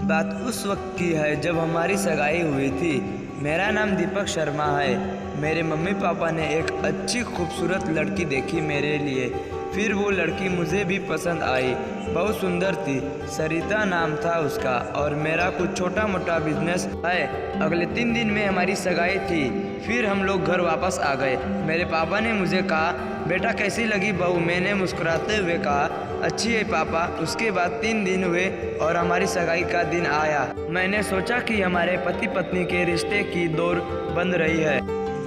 बात उस वक्त की है जब हमारी सगाई हुई थी। मेरा नाम दीपक शर्मा है। मेरे मम्मी पापा ने एक अच्छी खूबसूरत लड़की देखी मेरे लिए। फिर वो लड़की मुझे भी पसंद आई। बहुत सुंदर थी, सरिता नाम था उसका, और मेरा कुछ छोटा मोटा बिजनेस है। अगले 3 दिन में हमारी सगाई थी। फिर हम लोग घर वापस आ गए। मेरे पापा ने मुझे कहा, बेटा कैसी लगी बहू? मैंने मुस्कुराते हुए कहा, अच्छी है पापा। उसके बाद 3 दिन हुए और हमारी सगाई का दिन आया। मैंने सोचा कि हमारे पति पत्नी के रिश्ते की दौर बंद रही है।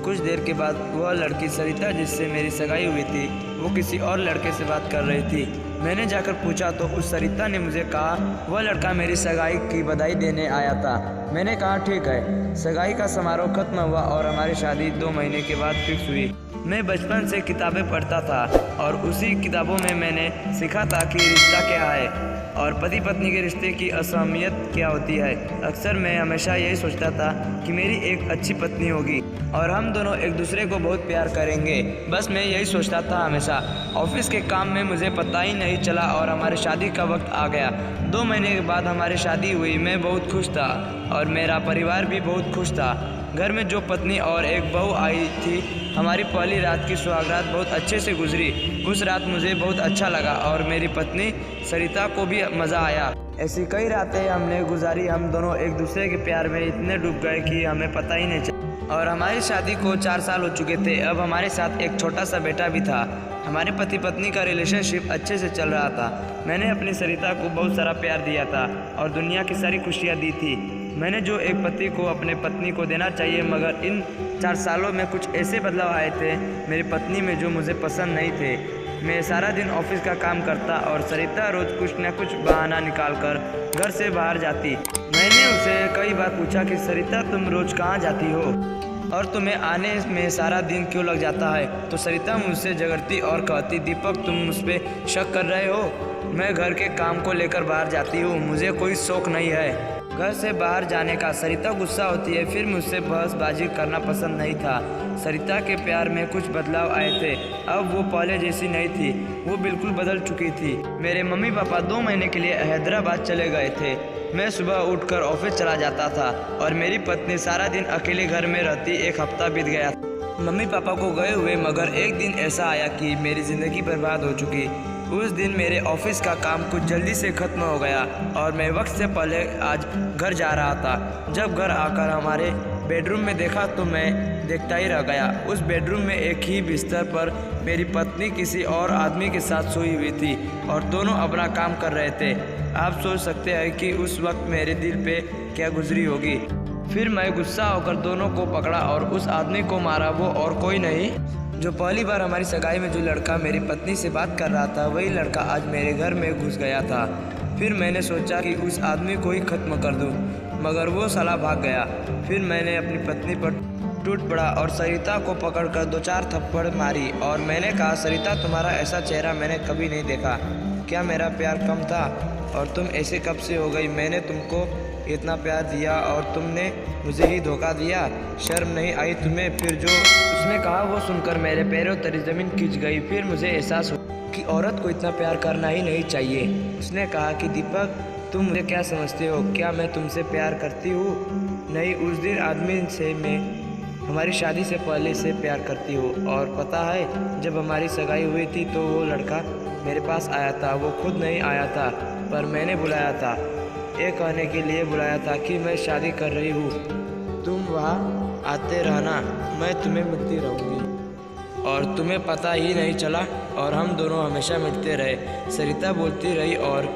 कुछ देर के बाद वह लड़की सरिता जिससे मेरी सगाई हुई थी, वो किसी और लड़के से बात कर रही थी। मैंने जाकर पूछा तो उस सरिता ने मुझे कहा वह लड़का मेरी सगाई की बधाई देने आया था। मैंने कहा ठीक है। सगाई का समारोह खत्म हुआ और हमारी शादी 2 महीने के बाद फिक्स हुई। मैं बचपन से किताबें पढ़ता था और उसी किताबों में मैंने सीखा था कि रिश्ता क्या है और पति पत्नी के रिश्ते की असहमियत क्या होती है। अक्सर मैं हमेशा यही सोचता था कि मेरी एक अच्छी पत्नी होगी और हम दोनों एक दूसरे को बहुत प्यार करेंगे। बस मैं यही सोचता था हमेशा। ऑफिस के काम में मुझे पता ही नहीं चला और हमारी शादी का वक्त आ गया। 2 महीने के बाद हमारी शादी हुई। मैं बहुत खुश था और मेरा परिवार भी बहुत खुश था। घर में जो पत्नी और एक बहू आई थी। हमारी पहली रात की सुहागरात बहुत अच्छे से गुजरी। उस रात मुझे बहुत अच्छा लगा और मेरी पत्नी सरिता को भी मज़ा आया। ऐसी कई रातें हमने गुजारी। हम दोनों एक दूसरे के प्यार में इतने डूब गए कि हमें पता ही नहीं चला। और हमारी शादी को 4 साल हो चुके थे। अब हमारे साथ एक छोटा सा बेटा भी था। हमारे पति पत्नी का रिलेशनशिप अच्छे से चल रहा था। मैंने अपनी सरिता को बहुत सारा प्यार दिया था और दुनिया की सारी खुशियाँ दी थी। मैंने जो एक पति को अपने पत्नी को देना चाहिए, मगर इन 4 सालों में कुछ ऐसे बदलाव आए थे मेरी पत्नी में जो मुझे पसंद नहीं थे। मैं सारा दिन ऑफिस का काम करता और सरिता रोज़ कुछ न कुछ बहाना निकाल कर घर से बाहर जाती। मैंने उसे कई बार पूछा कि सरिता तुम रोज़ कहाँ जाती हो और तुम्हें आने में सारा दिन क्यों लग जाता है? तो सरिता मुझसे झगड़ती और कहती, दीपक तुम मुझ पर शक कर रहे हो? मैं घर के काम को लेकर बाहर जाती हूँ, मुझे कोई शौक नहीं है घर से बाहर जाने का। सरिता गुस्सा होती है। फिर मुझसे बहसबाजी करना पसंद नहीं था। सरिता के प्यार में कुछ बदलाव आए थे। अब वो पहले जैसी नहीं थी, वो बिल्कुल बदल चुकी थी। मेरे मम्मी पापा 2 महीने के लिए हैदराबाद चले गए थे। मैं सुबह उठकर ऑफिस चला जाता था और मेरी पत्नी सारा दिन अकेले घर में रहती। 1 हफ्ता बीत गया। मम्मी पापा को गए हुए, मगर एक दिन ऐसा आया कि मेरी ज़िंदगी बर्बाद हो चुकी। उस दिन मेरे ऑफिस का काम कुछ जल्दी से ख़त्म हो गया और मैं वक्त से पहले आज घर जा रहा था। जब घर आकर हमारे बेडरूम में देखा तो मैं देखता ही रह गया। उस बेडरूम में एक ही बिस्तर पर मेरी पत्नी किसी और आदमी के साथ सोई हुई थी और दोनों अपना काम कर रहे थे। आप सोच सकते हैं कि उस वक्त मेरे दिल पे क्या गुजरी होगी। फिर मैं गुस्सा होकर दोनों को पकड़ा और उस आदमी को मारा। वो और कोई नहीं, जो पहली बार हमारी सगाई में जो लड़का मेरी पत्नी से बात कर रहा था, वही लड़का आज मेरे घर में घुस गया था। फिर मैंने सोचा कि उस आदमी को ही ख़त्म कर दूं, मगर वो साला भाग गया। फिर मैंने अपनी पत्नी पर टूट पड़ा और सरिता को पकड़कर 2-4 थप्पड़ मारी और मैंने कहा, सरिता तुम्हारा ऐसा चेहरा मैंने कभी नहीं देखा। क्या मेरा प्यार कम था और तुम ऐसे कब से हो गई? मैंने तुमको इतना प्यार दिया और तुमने मुझे ही धोखा दिया। शर्म नहीं आई तुम्हें? फिर जो उसने कहा वो सुनकर मेरे पैरों तले ज़मीन खिंच गई। फिर मुझे एहसास हुआ कि औरत को इतना प्यार करना ही नहीं चाहिए। उसने कहा कि दीपक तुम मुझे क्या समझते हो? क्या मैं तुमसे प्यार करती हूँ? नहीं, उस दिन आदमी से मैं हमारी शादी से पहले से प्यार करती हूँ। और पता है, जब हमारी सगाई हुई थी तो वो लड़का मेरे पास आया था। वो खुद नहीं आया था पर मैंने बुलाया था। ये कहने के लिए बुलाया था कि मैं शादी कर रही हूँ, तुम वहाँ आते रहना, मैं तुम्हें मिलती रहूँगी। और तुम्हें पता ही नहीं चला और हम दोनों हमेशा मिलते रहे। सरिता बोलती रही और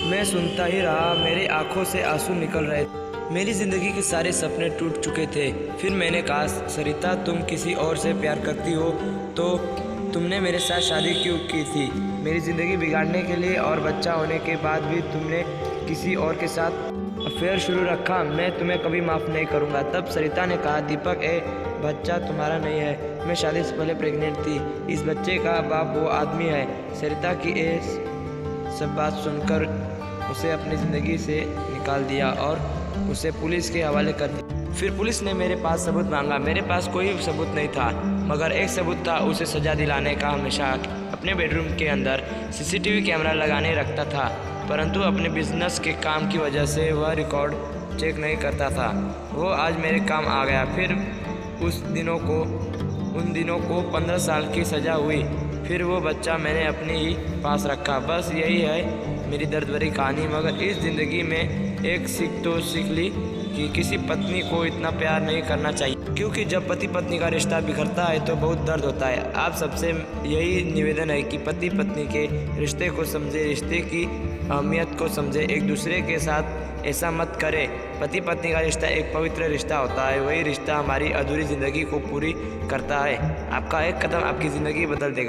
मैं सुनता ही रहा। मेरी आंखों से आंसू निकल रहे। मेरी ज़िंदगी के सारे सपने टूट चुके थे। फिर मैंने कहा, सरिता तुम किसी और से प्यार करती हो तो तुमने मेरे साथ शादी क्यों की थी? मेरी ज़िंदगी बिगाड़ने के लिए और बच्चा होने के बाद भी तुमने किसी और के साथ अफेयर शुरू रखा। मैं तुम्हें कभी माफ़ नहीं करूँगा। तब सरिता ने कहा, दीपक बच्चा तुम्हारा नहीं है, मैं शादी से पहले प्रेग्नेंट थी। इस बच्चे का बाप वो आदमी है। सरिता की सब बात सुनकर उसे अपनी ज़िंदगी से निकाल दिया और उसे पुलिस के हवाले कर दिया। फिर पुलिस ने मेरे पास सबूत मांगा। मेरे पास कोई सबूत नहीं था, मगर एक सबूत था, उसे सज़ा दिलाने का। हमेशा अपने बेडरूम के अंदर CCTV कैमरा लगाने रखता था। परंतु अपने बिजनेस के काम की वजह से वह रिकॉर्ड चेक नहीं करता था। वो आज मेरे काम आ गया। फिर उन दिनों को 15 साल की सज़ा हुई। फिर वो बच्चा मैंने अपने ही पास रखा। बस यही है मेरी दर्द भरी कहानी। मगर इस ज़िंदगी में एक सीख तो सीख ली कि किसी पत्नी को इतना प्यार नहीं करना चाहिए, क्योंकि जब पति पत्नी का रिश्ता बिखरता है तो बहुत दर्द होता है। आप सबसे यही निवेदन है कि पति पत्नी के रिश्ते को समझे, रिश्ते की अहमियत को समझे, एक दूसरे के साथ ऐसा मत करें। पति पत्नी का रिश्ता एक पवित्र रिश्ता होता है। वही रिश्ता हमारी अधूरी ज़िंदगी को पूरी करता है। आपका एक कदम आपकी ज़िंदगी बदल देगा।